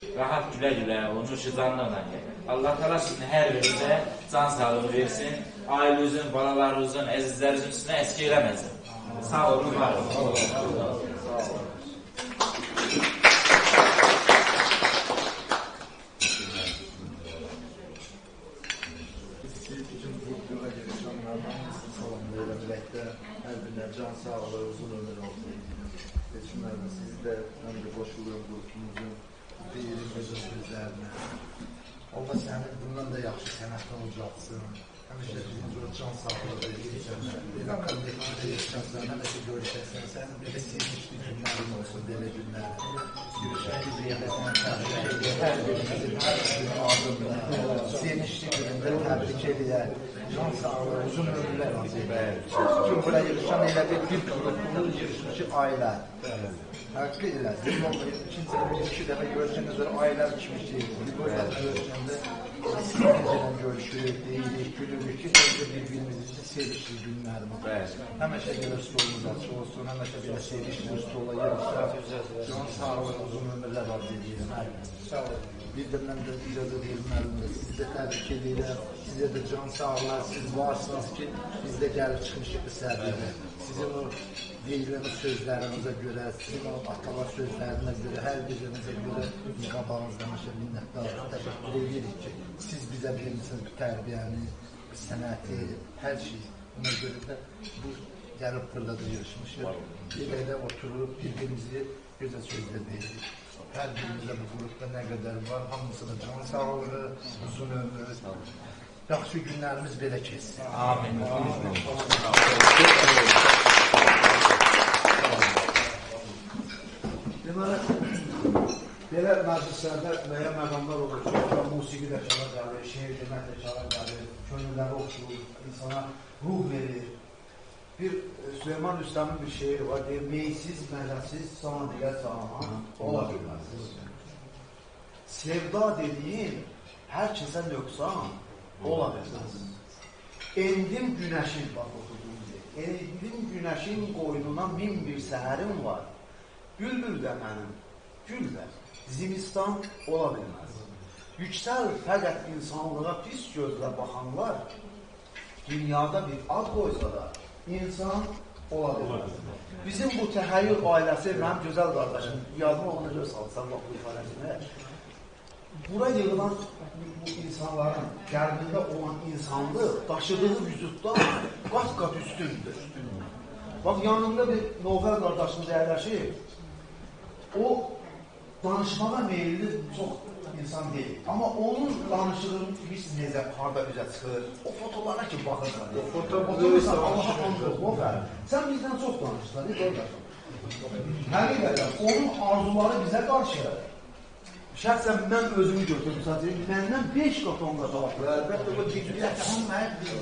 Rahat gülə-gülə, o coşucanlıqla gəlir. Allah təala sizin hər birinizə can sağlığı versin. Ailenizin, balalarınızın, əzizlərinizin üstünə əski eləməsin. Sağ olun, var olun. Her birine can sağlığı, uzun ömür olsun. Seçimlerde sizi de hem de koşuluyor grubumuzun değerimizin üzerine. Allah seni bundan da yaxşı sənətlə ucatsın. Həmişə birinci o can sağlığı verirsən. Belə kollektivdə yaşasan, həmişə görüşəsən. Sənin belə sevinçli günlərin olsun, belə günlərin. Görüşəli bir yerləsən, hər birimizin adında, sevinçli günündə təbrik edir. Can sağlığı, uzun ömürlər nasip edir. Çünkü buraya yığışan elə bir qrupunu yığışmışı ailə. Hakkı ilə. İkinci iki dəfə görüşəndən sonra ailələr içmişik. Bir görüşəndə sizlərlə görüşürük, deyirik, gülürük ki, bir-birimizin sevişli günlərimiz. Həməşə belə stolumuz açıq olsun, həməşə belə sevişli stola yığışsa, can sağlığı, uzun ömürlər arzu edirəm. Sağ olun. Bir də mən də icazə verilməlimdir. Sizi də təbrik edirəm. Sizə də can sağlığı, siz varsınız ki, biz də gəlib çıxmışıq bu sərgidə. Sizin o deyilən sözlərinizə görə, sizin o atalar sözlərinə görə, hər birinizə görə qabağınızda məşə minnətdarıq, təşəkkür edirik ki, siz bizə vermişsiniz bu tərbiyəni, bu sənəti, hər şey. Buna görə də bu gəlib fırladı yarışmışıq. Elə oturub bir-birimizi gözəl sözlə deyirik. Hər birimizdə bu qrupda nə qədər var, hamısına can sağlığı, uzun ömür, yaxşı günlərimiz belə keçsin. Amin. Deməli, belə məclislərdə müəyyən məqamlar olur ki, musiqi də çala gəlir, şeir demək də çala gəlir, könülləri oxuyur, insana ruh verir. Bir Süleyman Rüstəmin bir şeiri var, deyir, meysiz, məhəlsiz, sana dilə canan ola bilməzsiniz. Sevda dediyin hər kəsə nöqsan ola bilməzsiniz. Endim günəşin, bax oturduğum deyir, endim günəşin qoynuna min bir səhərim var. Bülbül də mənim, gül də, zimistan ola bilməz. Yüksəl fəqət insanlığa pis gözlə baxanlar, dünyada bir ad qoysa da, insan ola bilməz. Bizim bu təhəyyül ailəsi, mənim gözəl qardaşım, yadıma ona göz salsan, bax bu ifadəsində, bura yığılan bu insanların qəlbində olan insanlıq, daşıdığı vücuddan qat-qat üstündür. Bax, yanında bir Novel qardaşımız əyləşir, o danışmağa meyilli çox insan deyil. Amma onun danışığını biz necə, harada üzə çıxır, o fotolara ki, baxırsan. O fotolarsa Allah'a andır. Sən bizdən çox danışırsan, qardaşım. Həqiqətən, onun arzuları bizə qarşı. Şəxsən mən özümü götürdüm, sadəcə, məndən 5 qat onunla cavab verir. Əlbəttə, bu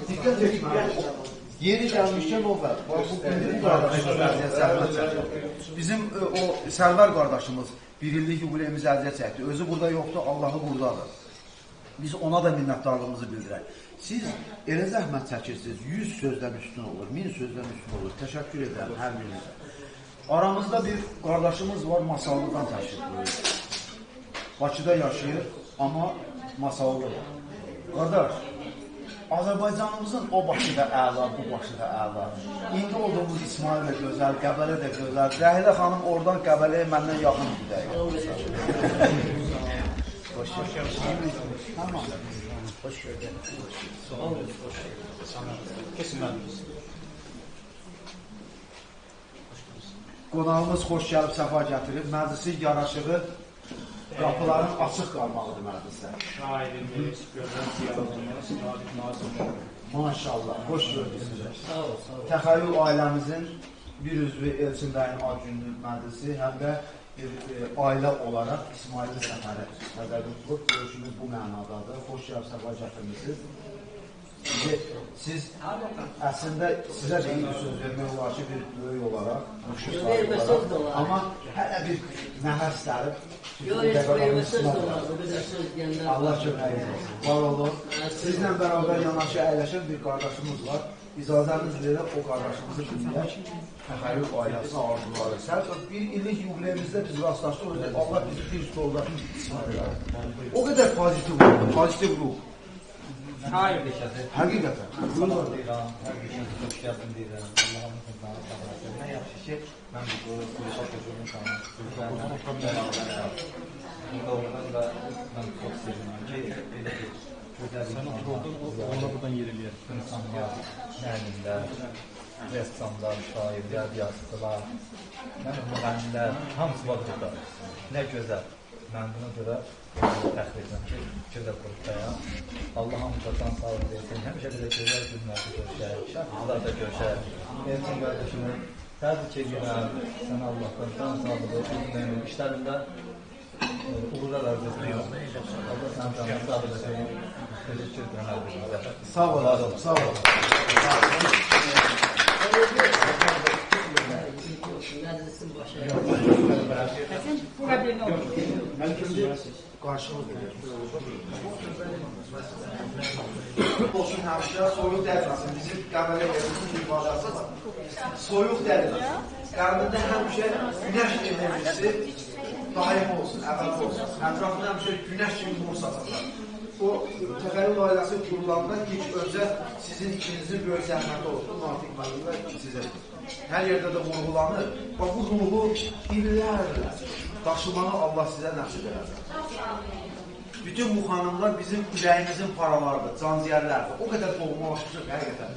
diqqət etmək. Yeni gəlmişkən o var. Bu qardaşımız bizim o Sərvər qardaşımız bir illik yubileyimiz əziyyət çəkdi. Özü burada yoxdur, Allahı buradadır. Biz ona da minnətdarlığımızı bildirək. Siz elə zəhmət çəkirsiniz, 100 sözdən üstün olur, 1000 sözdən üstün olur. Təşəkkür edirəm hər birinizə. Aramızda bir qardaşımız var, Masallıdan təşkil edir. Bakıda yaşayır, amma Masallıdır. Qardaş, Azərbaycanımızın o başı da əla, bu başı da əla. İndi olduğumuz İsmail də gözəl, Qəbələ də gözəl. Rəhilə xanım oradan Qəbələyə məndən yaxın gidək. Hoş gördük. Tamam. Hoş gördük. Sağ olun. Kesin mən. Qonağımız xoş gəlib, səfa gətirib. Məclisi yaraşığı qapıların açıq qalmalıdır məclisdə. Şairimiz, gözəl siyasətimiz, Nadir Nazım. Maşallah, hoş gördük sizə. Sağ ol, sağ ol. Təxəyyül ailəmizin bir üzvü Elçin bəyin ad günlük məclisi, həm də bir ailə olaraq İsmailli səfəri nəzərdə tutulub. Görüşümüz bu mənadadır. Xoş gəlib, səfa gətirmişsiniz. Siz əslində sizə də iyi söz vermək olar ki, bir böyük olaraq, amma hələ bir nəhər istərib Yok, hiç böyle söz olmaz. O kadar söz diyenler Allah kömək olsun. Var olun. Sizlə bərabər yanaşı əyləşən bir qardaşımız var. İcazəniz verək o qardaşımızı dinləyək. Təxəyyül ailəsi arzuları. Sən bir illik yubileyimizdə biz rastlaşdıq. Allah bizi bir stolda o qədər pozitiv ruh. Şair deşədir. Həqiqətən. Sabah deyirəm, hər bir şey çox gəlsin deyirəm. Allah'ın sözünə sabah. Nə yaxşı ki, mən bu kuruşa çocuğumu tanıdım. Doğrudan da mən çox sevindim ki, belə ki, gözəl Ona buradan yeriliyor. insanlar, müəllimlər, ressamlar, şairlər, yazıçılar, müğənnilər, hamısı var burada. Nə gözəl. Mən buna görə təxir edirəm ki, gözəl qrupdayam. Allah hamıdan sağlıq versin. Həmişə belə gözəl günlərdə görüşək, şahsızlarda görüşək. Elçin qardaşımı təbrik edirəm. Sən Allahdan can sağlığı versin. İşlərində uğurlar arzu ediyorum. Allah sana canını sağlığı versin. Teşekkür ederim hər birinizə. Sağ olun. Sağ olun. məclisin başı. Mən şimdi qarşımızda olsun həmişə soyuq dəlməsin. Bizim qəbələ yerimizin ifadəsi var. Soyuq dəlməsin. Qərbində həmişə günəş enerjisi daim olsun, əvvəl olsun. Ətrafında həmişə günəş kimi nur saçılır. O təxəyyül ailəsi qurulandan ilk öncə sizin ikinizin böyük zəhməti olsun. Nafiq müəllimə sizin. Hər yerdə də vurğulanır. Və bu ruhu illərlə daşımanı Allah sizə nəsib edər. Bütün bu xanımlar bizim ürəyimizin paralarıdır, canciyərlərdir. O qədər doğmalaşmışıq həqiqətən.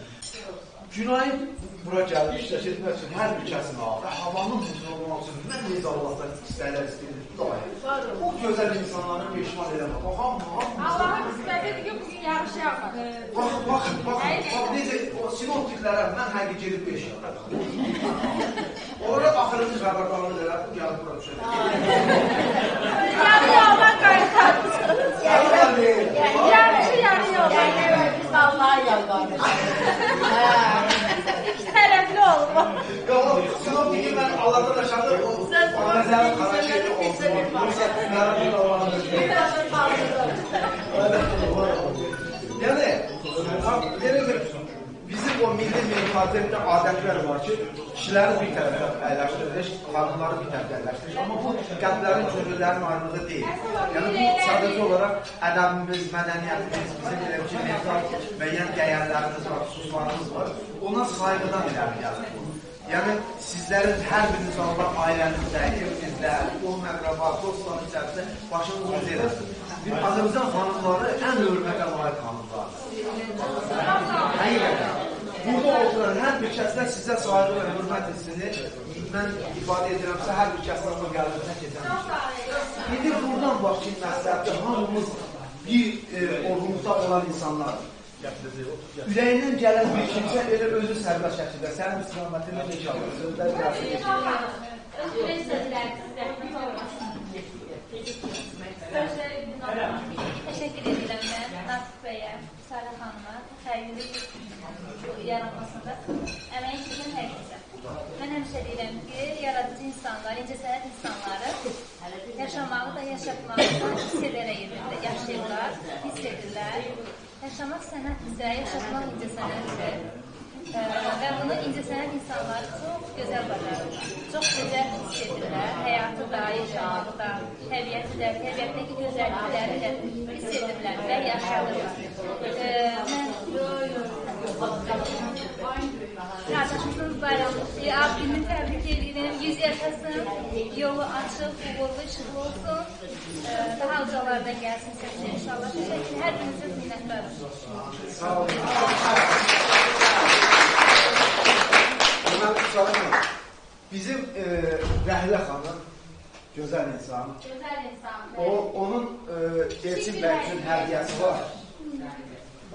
Günayın bura gəlib işləşdirmək üçün hər bir kəsin ağır. Havanın mutlu olmaq üçün mən necə Allahdan istəyirlər istəyirlər. O gözəl insanların peşman eləmək. Allah'ın istədiyi ki, bugün yağış yağmır. Baxın, necə sinoptiklərə mən həqiqi gelib 5 yağır. Orada axırıncı xəbərdarlıq edərək, gəlib bura düşəcək. Yarı yoldan qayıtarsınız. Yarışı yarı yoldan. Biz Allah'a yalvarırız. Tərəfli olun. Sinoptiki mən Allah'dan aşağıda o nəzərin qara şeydə olsun. Yəni, bizim o milli mentalitetdə adətlər var ki, kişiləri bir tərəfə əyləşdirilir, qadınları bir tərəfə əyləşdirilir. Amma bu qəlblərin, könüllərin ayrılığı deyil. Yəni, bu sadəcə olaraq ədəbimiz, mədəniyyətimiz, bizim elə ki, mental müəyyən dəyərlərimiz var, xüsuslarımız var. Ona saygıdan iləri gəlir. Yəni, sizlərin hər biriniz Allah ailənizdə, evinizdə, qohum əqraba, dostların içərisində başınızı öz eləsin. Azərbaycan xanımları ən hörmətə layiq xanımlardır. Həqiqətən. Burada oturan hər bir kəsdən sizə saygı və hörmət hissini mən ifadə edirəmsə, hər bir kəsdən o gəlirsə keçən. İndi buradan başlayın məsləhətdə hamımız bir orumuzda olan insanlardır. Ürəyindən gələn bir kimsə elə özü sərbəst şəkildə sənin istiqamətində inşallah sözlər gəlsin. Özürüz sözləriniz zəhmət olmasın. Teşekkür edirəm mən Natiq bəyə, Sarı xanıma, təxəyyülü yaranmasında əməyin çəkən hər kəsə. Mən həmişə deyirəm ki, yaradıcı insanlar, incəsənət insanları yaşamağı da, yaşatmağı da hiss edərək yaşayırlar, hiss edirlər. Yaşamaq sənətdirsə, yaşatmaq incəsənətdir. Və bunu incəsənət insanları çox gözəl bacarırlar. Çox gözəl hiss edirlər. Həyatı da, yaşamağı da, təbiəti də, təbiətdəki gözəllikləri də hiss edirlər və yaşadırlar. Qardaşımızın bayramlıqdır. Abdini təbrik edirəm. 100 yaşasın, yolu açıq, uğurlu, işıqlı olsun. Daha ucalarda gəlsin səsin inşallah. Təşəkkür, hər birinizə minnətdarım. Sağ olun. Bizim Rəhlə xanım, gözəl insan. Gözəl insan. Onun Elçin bəy üçün hədiyyəsi var.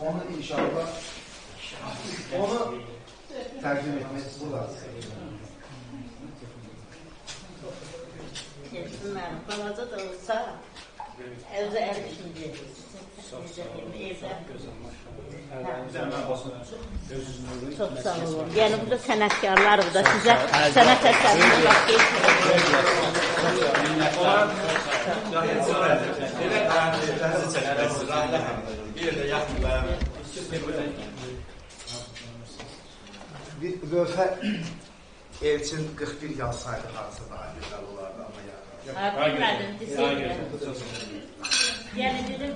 Onu inşallah onu təqdim etmək istəyirlər. Elçin mənim, balaca da olsa, Özü el işince. Çok sağ olun. Yani bu da sənətkarlar, bu da sizə sənət əsərini Bir lövhə Elçin 41 yazsaydı harasa daha gözəl olardı ama ya. bilmədim, deseydim. Yəni dedim,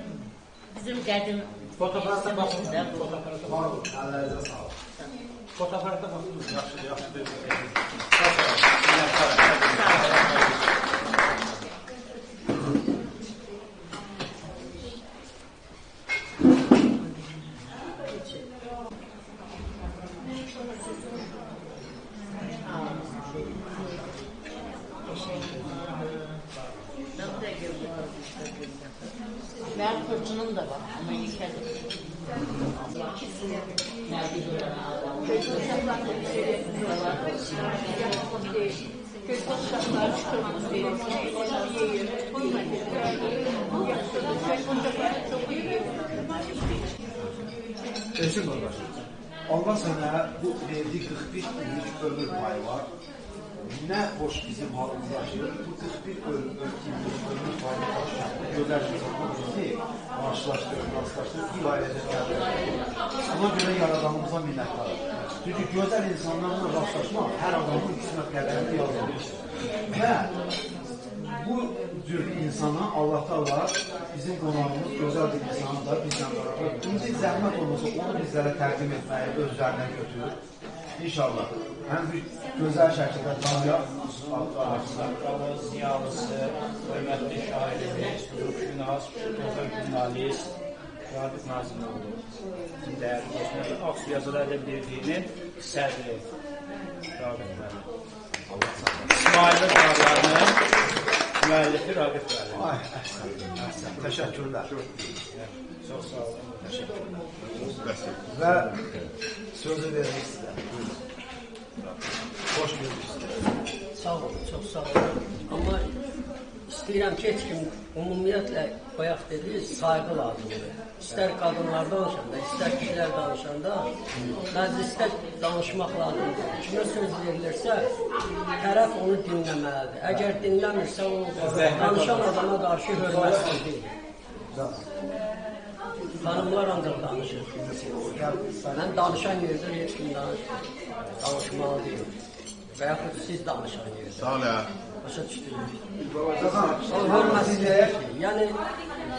bizim qədim Fotoğrafta bakın. fotoğrafda Var olun, əllərinizə sağlık. Fotoğrafta bakın. Yaxşı deyil. Mənim fırçınım da var, ama yıkadım. Elçin qardaşım, Allah sənə bu verdiği 41 günlük ömür payı var. Ne hoş bizim halkımız yaşıyor. Bu 41 günlük ömür payı taşıyan bu gözəl bizi karşılaştırır, bir ailede geldi. Ona göre yaradanımıza minnettarım. Çünkü güzel insanlarla rastlaşmak her adamın üstüne qədərində yazılır. Ve bu tür insana Allah Teala bizim qonağımız gözəl bir insanı da bizden beraber. İnci zəhmət olmasa onu bizlere təqdim etməyi özlərinə götürür. İnşallah. Hem bir güzel şekilde tanıyaq. Ziyalısı, hörmətli şairimiz, hüquqşünas, gözəl jurnalist, Ragif Nazimoğlu. Dəyərli dostlar, Aksu Yazıları Birliyinin sədri Ragif müəllim. İsmail'in kitablarının müəllifi Ragif müəllim. Ay, əhsən. Teşekkürler. Çox sağ olun. Ve sözü vermek size. Hoş geldiniz. Sağ olun, çok sağ olun. Ama istəyirəm ki, heç kim ümumiyyətlə bayaq dediniz, saygı lazımdır. İstər qadınlar danışanda, istər kişilər danışanda, məclisdə danışmaq lazımdır. Kimə söz verilirsə, tərəf onu dinləməlidir. Əgər dinləmirsə, o danışan adama qarşı hörmətsizlikdir. Hanımlar ancaq danışır. Mən danışan yerdə heç kim danışmalı deyil. Və yaxud siz danışan yerdə. Sağ ol. Başa düşdünüz. O hörmətsizlikdir. Yəni,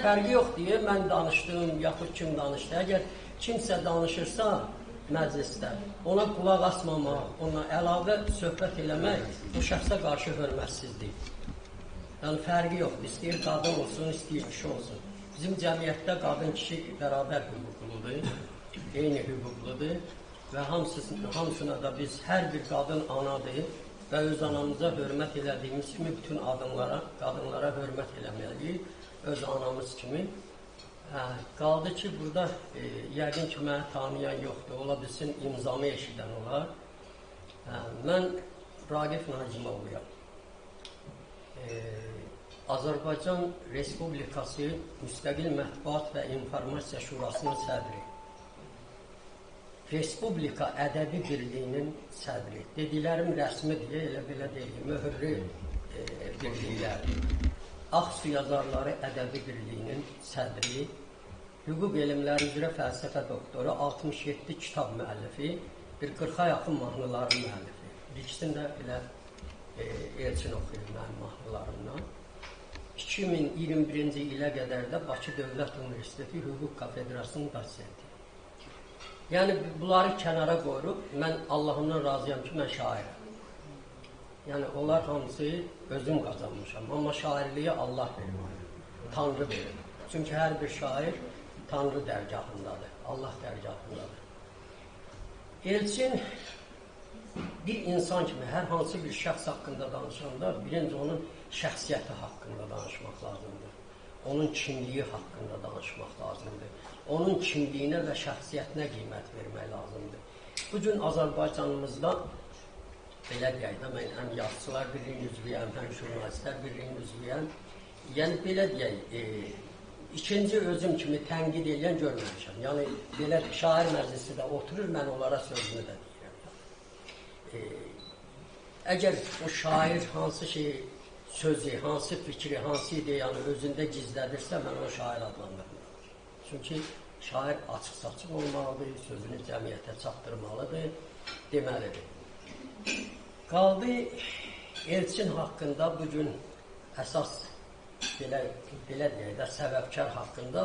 fərqi yox deyə mən danışdım, yaxud kim danışdı. Əgər kimsə danışırsa məclisdə, ona qulaq asmamaq, ona əlavə söhbət eləmək bu şəxsə qarşı hörmətsizlik. Yəni, fərqi yoxdur. İstəyir qadın olsun, istəyir kişi olsun. Bizim cəmiyyətdə qadın-kişi bərabər hüquqludur, eyni hüquqludur və hamısına da biz hər bir qadın anadır və öz anamıza hörmət elədiyimiz kimi bütün qadınlara hörmət eləməliyik, öz anamız kimi. Qaldı ki, burada yəqin ki, məni tanıyan yoxdur, ola bilsin imzamı eşidən olar. Mən Ragif Nazimoğluyam. Azərbaycan Respublikası Müstəqil Mətbuat və İnformasiya Şurasının sədri, Respublika Ədəbi Birliyinin sədri, dediklərim rəsmidir, elə belə deyil, möhürlü birliklər, Aksu Yazarları Ədəbi Birliyinin sədri, hüquq elmləri üzrə fəlsəfə doktoru, 67 kitab müəllifi, bir 40-a yaxın mahnıların müəllifi. İkisini də elə Elçin oxuyur mənim mahnılarımdan. 2021-ci ilə qədər də Bakı Dövlət Universiteti Hüquq Kafedrasının dosenti. Yəni, bunları kənara qoyuruq, mən Allahımdan razıyam ki, mən şairəm. Yəni, onlar hamısı özüm qazanmışam, amma şairliyi Allah verir, Tanrı verir. Çünki hər bir şair Tanrı dərgahındadır, Allah dərgahındadır. Elçin bir insan kimi hər hansı bir şəxs haqqında danışanda birinci onun şəxsiyyəti haqqında danışmaq lazımdır. Onun kimliyi haqqında danışmaq lazımdır. Onun kimliyinə və şəxsiyyətinə qiymət vermək lazımdır. Bugün Azərbaycanımızda belə deyək də, mən həm yazıçılar birliyinin üzvüyəm, həm jurnalistlər birliyinin üzvüyəm. yəni belə deyək, ikinci özüm kimi tənqid edən görməmişəm. Yəni belə şair məclisi də oturur, mən onlara sözünü də deyirəm. Əgər o şair hansı şeyi, sözü, hansı fikri, hansı ideyanı özündə gizlədirsə, mən o şair adlandırmıram. Çünki şair açıq-saçıq olmalıdır, sözünü cəmiyyətə çatdırmalıdır, deməlidir. Qaldı Elçin haqqında bugün əsas belə deyək də səbəbkar haqqında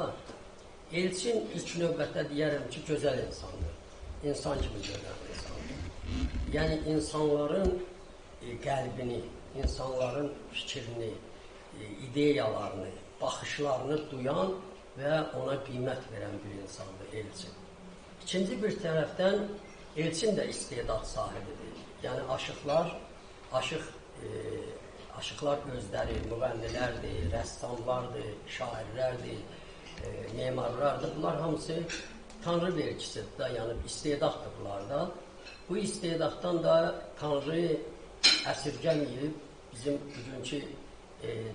Elçin ilk növbətdə deyərəm ki, gözəl insandır. İnsan kimi gözəl insandır. Yəni insanların qəlbini, insanların fikrini, ideyalarını, baxışlarını duyan və ona qiymət verən bir insandır Elçin. İkinci bir tərəfdən Elçin də istedad sahibidir. Yəni aşıqlar özləri, müğənnilərdir, rəssamlardır, şairlərdir, memarlardır. Bunlar hamısı Tanrı vergisidir da, yəni istedaddır bunlarda. Bu istedaddan da Tanrı əsirgəməyib bizim bugünkü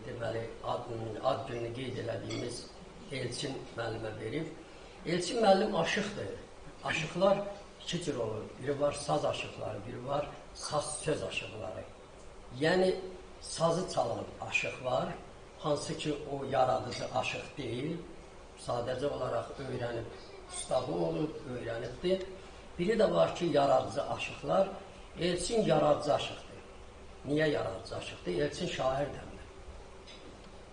deməli ad gününü qeyd elədiyimiz Elçin müəllimə verib. Elçin müəllim aşıqdır. Aşıqlar iki cür olur. Biri var saz aşıqları, biri var söz aşıqları. Yəni sazı çalan aşıq var, hansı ki o yaradıcı aşıq deyil, sadəcə olaraq öyrənib, ustadı olub, öyrənibdir. Biri də var ki, yaradıcı aşıqlar. Elçin yaradıcı aşıqdır. Niyə yaradıcı aşıqdır? Elçin şair dəmdir.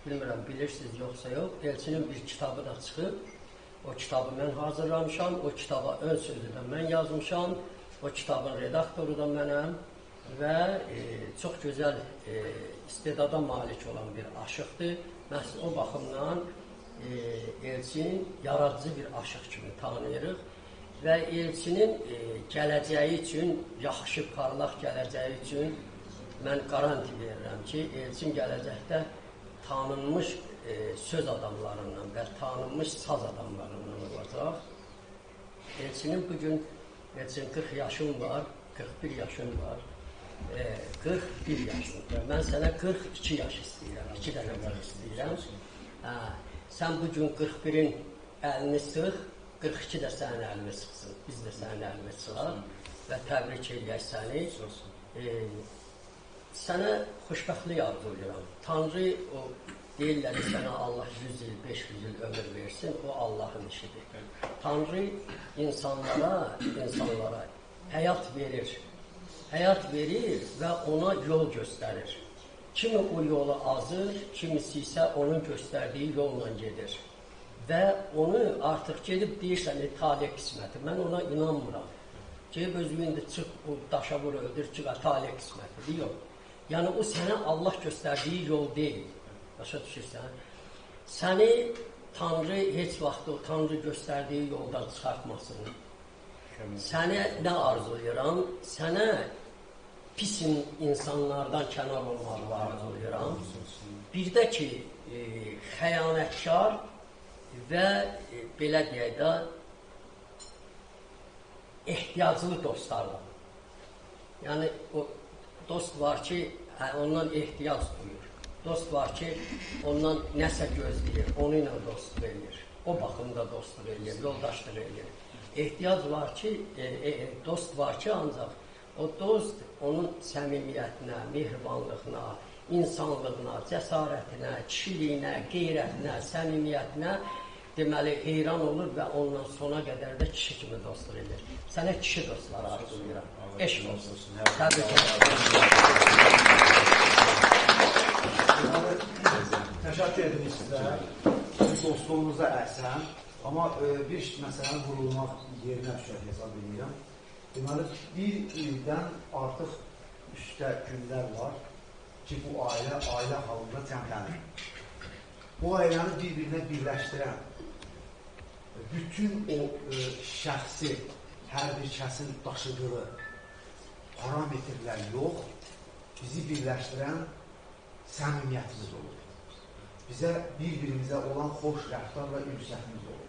Bilmirəm, bilirsiniz yoxsa yox. Elçinin bir kitabı da çıxıb. O kitabı mən hazırlamışam. O kitaba ön sözü də mən yazmışam. O kitabın redaktoru da mənəm. Və çox gözəl istedada malik olan bir aşıqdır. Məhz o baxımdan Elçin yaradıcı bir aşıq kimi tanıyırıq. Və Elçinin gələcəyi üçün, yaxşı, parlaq gələcəyi üçün mən qaranti verirəm ki, Elçin gələcəkdə tanınmış söz adamlarından və tanınmış saz adamlarından olacaq. Elçinin bugün 40 yaşım var, 41 yaşım var, 41 yaşım var. Mən sənə 42 yaş istəyirəm, 2 dənə var istəyirəm. Sən bugün 41-in əlini sıx, 42 də sənin əlini sıxsın, biz də sənin əlini sıxaq və təbrik edək səni. Sənə xoşbəxtlik arzulayıram. Tanrı o deyirlər ki, sənə Allah 100 il, 500 il ömür versin, o Allahın işidir. Tanrı insanlara həyat verir və ona yol göstərir. Kimi o yolu azır, kimisi isə onun göstərdiyi yolla gedir. Və onu artıq gedib deyirsən, talih qisməti. Mən ona inanmıram. Gedib özünü indi çıx, o daşa vur, öldür ki, talih qismətidir. Yox. Yəni, o sənə Allah göstərdiyi yol deyil. Başa düşürsən? Səni Tanrı heç vaxt o Tanrı göstərdiyi yoldan çıxartmasın. Sənə nə arzulayıram? Sənə pis insanlardan kənar olmağı arzulayıram. Bir də ki, xəyanətkar və belə deyək də ehtiyaclı dostlarla. Yəni, o dost var ki, ondan ehtiyac duyur. Dost var ki, ondan nəsə gözləyir, onu ilə dostluq edir. O baxımda dostluq edir, yoldaşlıq edir. Ehtiyac var ki, dost var ki, ancaq o dost onun səmimiyyətinə, mehribanlığına, insanlığına, cəsarətinə, kişiliyinə, qeyrətinə, səmimiyyətinə deməli, heyran olur və ondan sona qədər də kişi kimi dostluq edir. Sənə kişi dostları arzulayıram. Eşq olsun. Təbrik edirəm. Təşəkkür edirik sizə. Dostluğunuza əhsən. Amma bir məsələni vurulmaq yerinə düşər hesab edirəm. Deməli, bir ildən artıq üstə günlər var ki, bu ailə halında cəmlənir. Bu ailəni bir-birinə birləşdirən, bütün o şəxsi, hər bir kəsin daşıdığı parametrlər yox, bizi birləşdirən səmimiyyətimiz olur. Bizə bir-birimizə olan xoş rəftar və ünsiyyətimiz olur.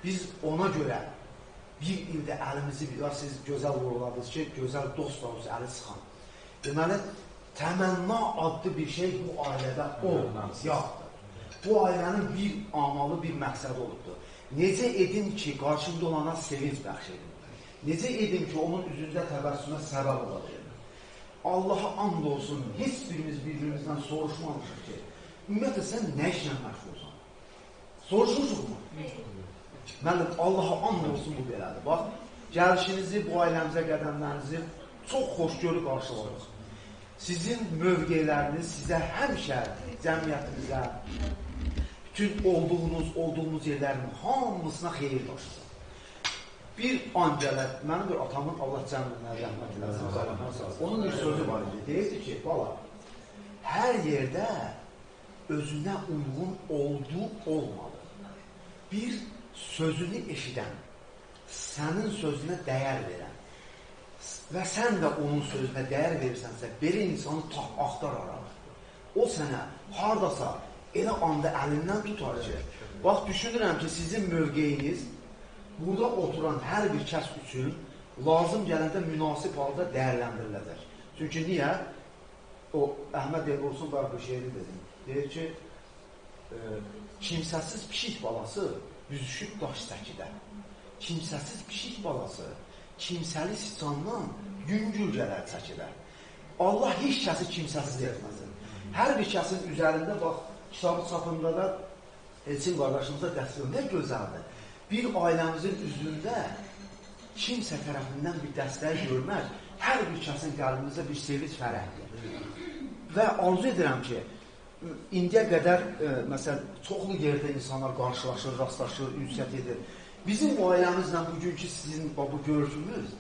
Biz ona görə bir ildə əlimizi, siz gözəl vurguladınız ki, gözəl dost olmuş əli sıxan. Deməli, təmənna adlı bir şey bu ailədə olmaz, yoxdur. bu ailənin bir amalı, bir məqsədi olubdur. Necə edin ki, qarşımda olana sevinç bəxş edin. Necə edin ki, onun üzündə təbəssümə səbəb olacaq. Allaha and olsun, heç birimiz bir-birimizdən soruşmamışıq ki, ümumiyyətlə, sən nə işlə məşğulsan? Soruşmuşuq mu? Mənim Allaha and olsun bu belədir. Bax, gəlişinizi, bu ailəmizə qədəmlərinizi çox xoşgörü qarşılayırıq. Sizin mövqeləriniz sizə həmişə cəmiyyətimizə, bütün olduğunuz yerlərin hamısına xeyir daşısın. Bir an gələr, mənim bir atamın Allah cənnətinə rəhmət eləsin, onun bir sözü var idi, deyirdi ki, bala, hər yerdə özünə uyğun olduğu olmalı. Bir sözünü eşidən, sənin sözünə dəyər verən və sən də onun sözünə dəyər verirsənsə, belə insanı axtar araq. O sənə haradasa elə anda əlindən tutar ki, bax, düşünürəm ki, sizin mövqeyiniz burada oturan hər bir kəs üçün lazım gələndə münasib halda dəyərləndiriləcək. Çünki niyə? O, Əhməd Elborsun var bu şeiri dedim. Deyir ki, kimsəsiz pişik balası büzüşüb daş səkidə. Kimsəsiz pişik balası kimsəli siçandan yüngül gələr çəkidə. Allah heç kəsi kimsəsiz etməsin. Hər bir kəsin üzərində, bax, kitabı çapında da Elçin qardaşımıza dəstək nə gözəldir. Bir ailəmizin üzründə kimsə tərəfindən bir dəstək görmək, hər bir kəsin qəlbimizdə bir sevinç fərəhdir. Və arzu edirəm ki, indiyə qədər, məsələn, çoxlu yerdə insanlar qarşılaşır, rastlaşır, ünsiyyət edir. Bizim bu ailəmizlə bugünkü sizin bu görüşümüz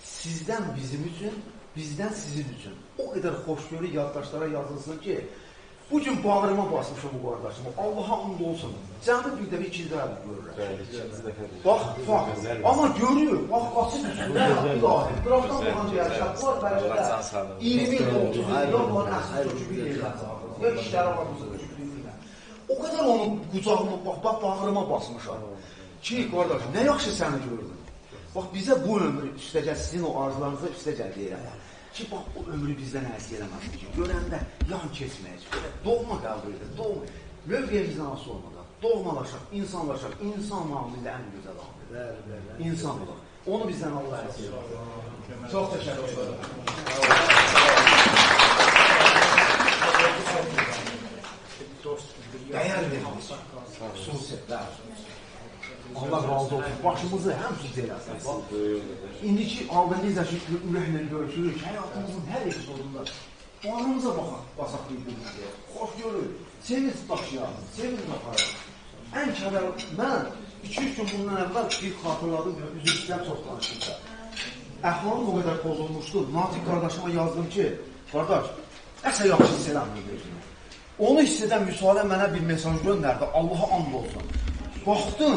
sizdən bizim üçün, bizdən sizin üçün o qədər xoşgörü yaddaşlara yazılsın ki, bugün bağrıma basmışım bu qardaşımı. Allaha and olsun. Cəmi bir dəfə, ikinci dəfə görürəm. Bax, amma görür, bax, açıq üstündə, ilahi. Qıraqdan baxan gəlişlər var, bəlkə 20 il oldu, yoxlar əsr çökü deyirlər. Ya işləri var, o qədər onun qucağıma, bax, bağrıma basmışam. Ki, qardaş, nə yaxşı səni gördüm. Bax, bizə bu ömrü üstəcək, sizin o arzularınıza üstəcək deyirəm. Ki, bax, o ömrü bizdən əziz eləməsin ki, görəndə yan keçməyəcək. Doğma qəbul edir, doğma. Mövqeyimizdən asıl olmadan, doğmalaşaq, insanlaşaq, insan namında ən gözəl andır. İnsan olaq. Onu bizdən Allah əziz edir. Çox təşəkkür ederim. Dəyər veriniz, xüsusiyyətlər. Allah razı olsun. Başımızı həmsiz eləsin. İndiki halda necə ki, ürəklə görüşürük, həyatımızın hər epizodunda anımıza basaq bir-birimizə. Xoş görür, sevinç daşıyalım, sevinç aparalım. Ən kədər, mən 2-3 gün bundan əvvəl bir xatırladım, üzrükdən çox danışmışsa. Əxvalım o qədər pozulmuşdu. Natiq qardaşıma yazdım ki, qardaş, əsə yaxşı hiss eləmir. Onu hiss edən müsalə mənə bir mesaj göndərdi, Allaha and olsun. Baxdım,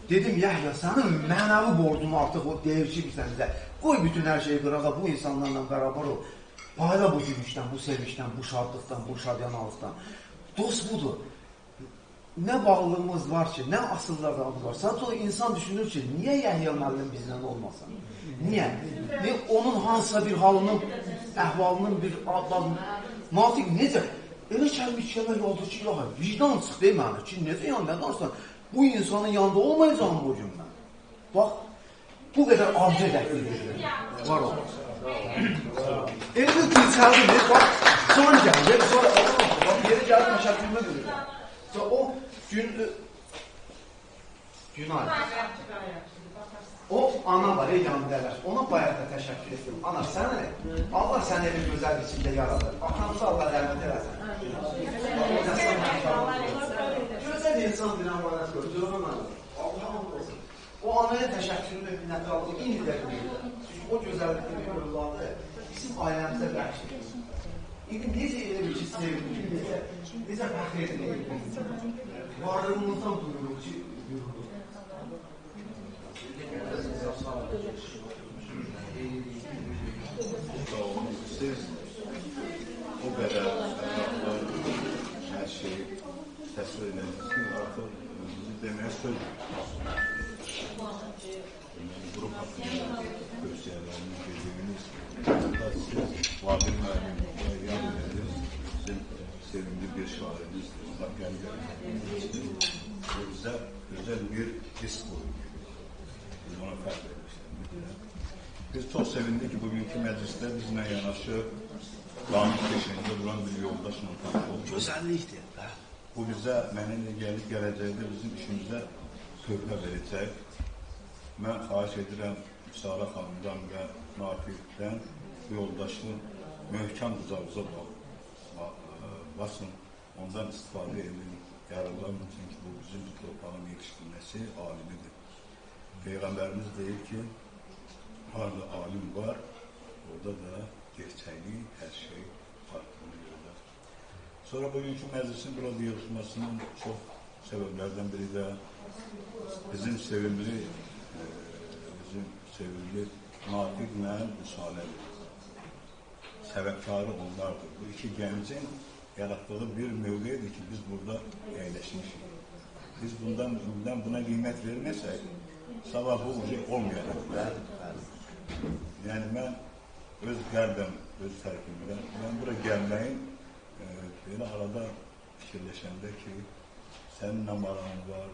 dedim, Yəhya, sənin mənəvi borcunu artıq o deyir ki, bizə qoy bütün hər şeyi qırağa, bu insanlarla bərabər ol. Payla bu gülüşdən, bu sevinçdən, bu şadlıqdan, bu şadyanallıqdan. Dost budur. Nə bağlılığımız var ki, nə asıllarımız var. Sadəcə o insan düşünür ki, niyə Yəhya müəllim bizdən olmasın? Niyə? Onun hansısa bir halının, əhvalının bir adlarının, Natiq necə? Elə kəlmə yoldur ki, ilahi, vicdan çıx deyil ki, necə yan, nə danırsan? Bu insanın yanında olmayacağım bu gün mən. Bax, bu qədər arzu edəklidir. Var olmasın. Elini dilçəldir, bax, son gəlir, sonra yeri gəlib məşəkkülmə görürəm. O Günay. O ana var, yanındalar. Ona bayaq da təşəkkür etdim. Ana, səni, Allah səni evin gözəl içində yaradır. Atanızı Allah rəhmət eləsin. Gözəl insan dinamlarına görür. Allah'a olsun. O anaya təşəkkürün və minnətdarlığı indi də görürlər. Çünki o gözəllikdə bir övladı bizim ailəmizə bəxş edir. İndi necə elə bir ki, sevimli, necə fəxr edilir. Varlığımızdan duyuruq ki, siz o qədər hər şeyi təsvir ediniz ki, artıq deməyə söz qrup haqqında tövsiyələrini dediyiniz siz Vabil müəllim yad ediniz, sevimli bir şairimizdir. Allah gəlmişdir. O bizə özel bir his koyuyor. Biz ona fərq etmişler. Biz çok sevindik ki bugünkü mecliste bizimle yanaşı qanun peşində duran bir yoldaşla tanış oldu. Güzelliktir. Bu bize mənimle gələcəkdə bizim işimizə töhfə verəcək. Mən xahiş edirəm Sara xanımdan və Nafiqdən bu yoldaşını möhkəm qucağınıza basın, ondan istifadə edin, yararlanın. Çünki bu bizim bu torpağın yetişdirilməsi alimidir. Peyğəmbərimiz deyir ki, harada alim var, orada da gerçəkliyi, hər şey farkını görürlər. Sonra bugünkü məclisin burada yığılmasının çox səbəblərdən biri də bizim sevimli Nafiqlə Müsalədir. Səbəbkarı onlardır. Bu iki gəncin yarattığı bir mövqedir ki, biz burada əyləşmişik. Biz bundan buna qiymət verməsək, sabah bu olmayacaq. Yəni mən öz qəlbəm, öz tərəfimdən, mən bura gəlməyin belə arada fikirləşəndə ki, sənin nə marağın var,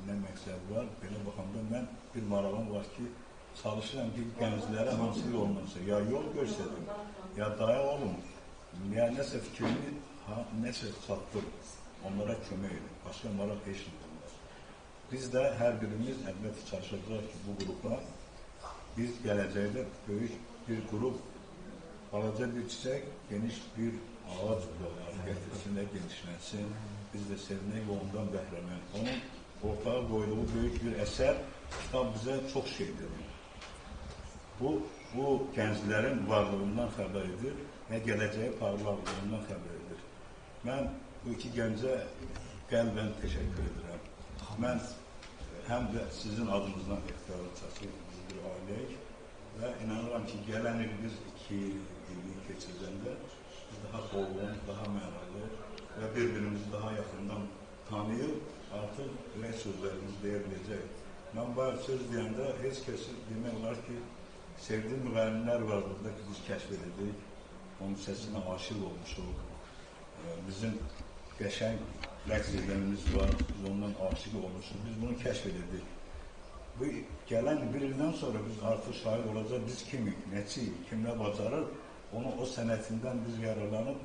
nə məqsəd var, belə baxanda mən bir marağım var ki, çalışıram ki, gənclərə hansı olmasa, ya yol göstərim, ya dayaq olun, ya nəsə fikrini, nəsə çatdır, onlara kömək edin, başqa maraq heç olmaz. Biz də hər birimiz əlbəttə çalışacaq ki, bu qrupa biz gələcəkdə böyük bir qrup, balaca bir çiçək, geniş bir ağac budaları gətirsin də genişlənsin, biz də sevinək və ondan bəhrəmən. Onun ortaya qoyduğu böyük bir əsər, kitab bizə çox şey verir. Bu gənclərin varlığından xəbər edir və gələcəyi parlaqlığından xəbər edir. Mən bu iki gəncə qəlbən təşəkkür edirəm. Mən həm də sizin adınızdan ixtiyarı çatıyordunuz bir ailəyik və inanıram ki, gələn il biz 2 illik keçirəndə biz daha olğun, daha mənalı və bir-birimizi daha yaxından tanıyıb artıq ürək sözlərimizi deyə biləcək. Mən bayaq söz deyəndə heç kəsi demək olar ki, sevdiyim müğənnilər var burada ki, biz kəşf edirdik, onun səsinə aşıq olmuşuq. Bizim qəşəng rəqs edənimiz var, biz ondan aşıq olmuşuq, biz bunu kəşf edirdik. Bu gələn bir ildən sonra biz artıq şair olacaq, biz kimik, nəçiyik, kimlə bacarır, onu o sənətindən biz yararlanıb,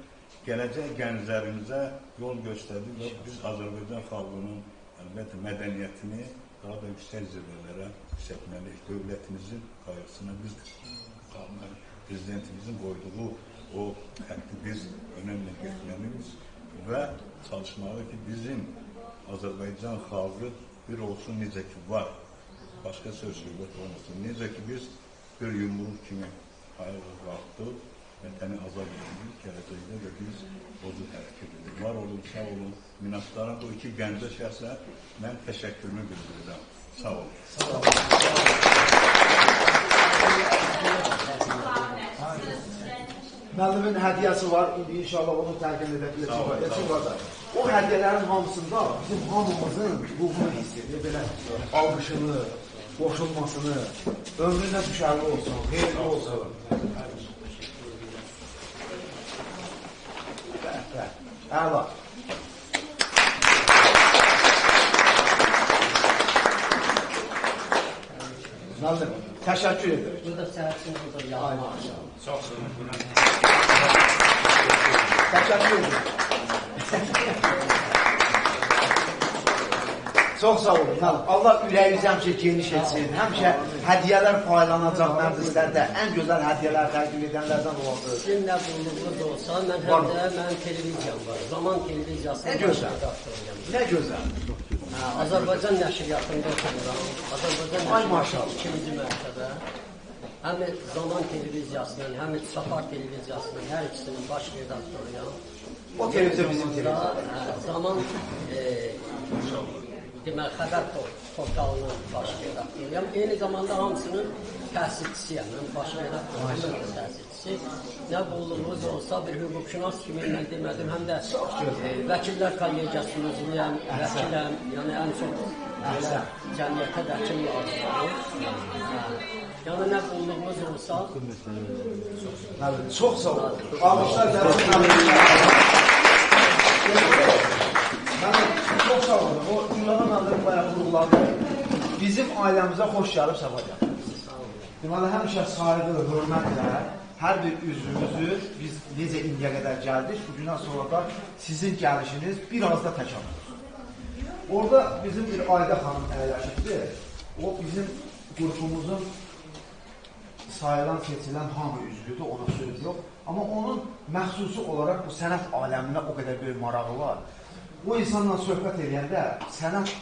gələcək gənclərimizə yol göstərdik və biz Azərbaycan xalqının əlbəttə mədəniyyətini daha da yüksək zirvələrə yüksəltməliyik. Dövlətimizin qayğısına biz prezidentimizin qoyduğu o həqqi biz önəmlə getməliyik və çalışmalıyıq ki, bizim Azərbaycan xalqı bir olsun necə ki var, başqa söz söhbət olmasın. Necə ki biz bir yumruq kimi ayırıq qalxdıq, vətəni azad edirik, gələcəkdə də biz o cür hərəkət edirik. Var olun, sağ olun, minnətdaram bu iki gəncə şəxsən mən təşəkkürümü bildirirəm. Sağ olun. Sağ olun. Müəllimin hədiyyəsi var, indi inşallah onu təqdim edəcək. O hədiyyələrin hamısında bizim hamımızın ruhunu hiss edir, belə alqışını, qoşulmasını, ömrünə düşərli olsun, xeyirli olsun. Əla. Müəllim, təşəkkür edir. Burada səhərsin, burada yağmur. Çox sağ olun. Təşəkkür edir. Çox sağ olun. Allah ürəyinizi həmişə geniş etsin. Həmişə hədiyyələr paylanacaq məclislərdə. Ən gözəl hədiyyələr təqdim edənlərdən olacaq. Sizin nə bulduğunuz olsa, mən həm də mənim televiziyam var. Zaman televiziyasında nə gözəl. Nə gözəl. Azərbaycan nəşriyyatında otururam. Azərbaycan nəşriyyatında 2-ci mərtəbə. Həm Zaman televiziyasının, həm Safar televiziyasının hər ikisinin baş redaktoruyam. O televizyon bizim televizyon. Zaman demək, xəbər portalının baş redaktoruyam. Eyni zamanda hamısının təsisçisiyəm. Mən baş redaktoruyam, təsisçisi. Nə qulluğumuz olsa bir hüquqşünas kimi mən demədim, həm də vəkillər kollegiyasının üzvüyəm, vəkiləm, yəni ən çox cəmiyyətə vəkil lazımdır. Yəni nə qulluğumuz olsa... Çox sağ olun. Almışlar, Çok sağ olun. O Gülhan'ın adını bayağı vurguladı. Bizim ailəmizə xoş gəlib, səfa gəldiniz. Deməli, həmişə sayğı, hörmətlə hər bir üzvümüzü biz necə indiyə qədər gəldik, bugündən sonra da sizin gəlişiniz biraz da təkamül. Orada bizim bir Ayda xanım əyləşibdir. O bizim qrupumuzun sayılan, seçilən hamı üzvüdür, ona söz yox. Amma onun məxsusi olaraq bu sənət aləminə o qədər böyük marağı var. O insanla söhbət edəndə sənət